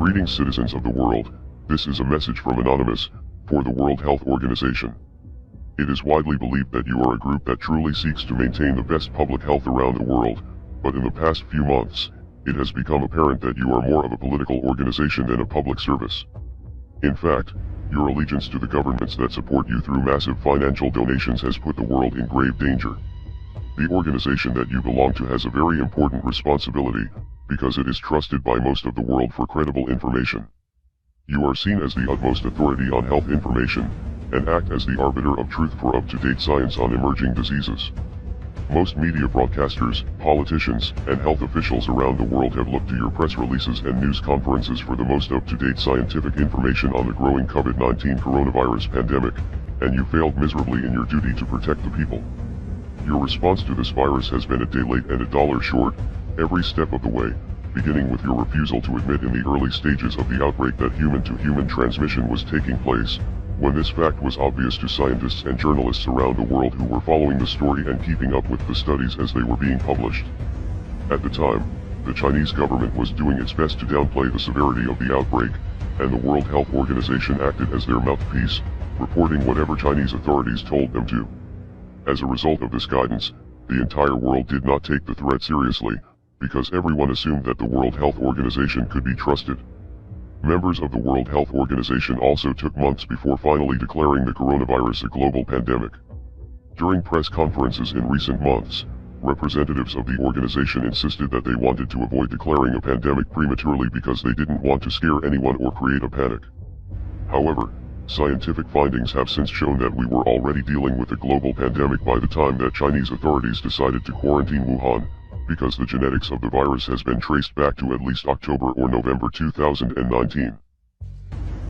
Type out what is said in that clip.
Greetings, citizens of the world. This is a message from Anonymous, for the World Health Organization. It is widely believed that you are a group that truly seeks to maintain the best public health around the world, but in the past few months, it has become apparent that you are more of a political organization than a public service. In fact, your allegiance to the governments that support you through massive financial donations has put the world in grave danger. The organization that you belong to has a very important responsibility, because it is trusted by most of the world for credible information. You are seen as the utmost authority on health information, and act as the arbiter of truth for up-to-date science on emerging diseases. Most media broadcasters, politicians, and health officials around the world have looked to your press releases and news conferences for the most up-to-date scientific information on the growing COVID-19 coronavirus pandemic, and you failed miserably in your duty to protect the people. Your response to this virus has been a day late and a dollar short, every step of the way, beginning with your refusal to admit in the early stages of the outbreak that human-to-human transmission was taking place, when this fact was obvious to scientists and journalists around the world who were following the story and keeping up with the studies as they were being published. At the time, the Chinese government was doing its best to downplay the severity of the outbreak, and the World Health Organization acted as their mouthpiece, reporting whatever Chinese authorities told them to. As a result of this guidance, the entire world did not take the threat seriously, because everyone assumed that the World Health Organization could be trusted. Members of the World Health Organization also took months before finally declaring the coronavirus a global pandemic. During press conferences in recent months, representatives of the organization insisted that they wanted to avoid declaring a pandemic prematurely because they didn't want to scare anyone or create a panic. However, scientific findings have since shown that we were already dealing with a global pandemic by the time that Chinese authorities decided to quarantine Wuhan, because the genetics of the virus has been traced back to at least October or November 2019.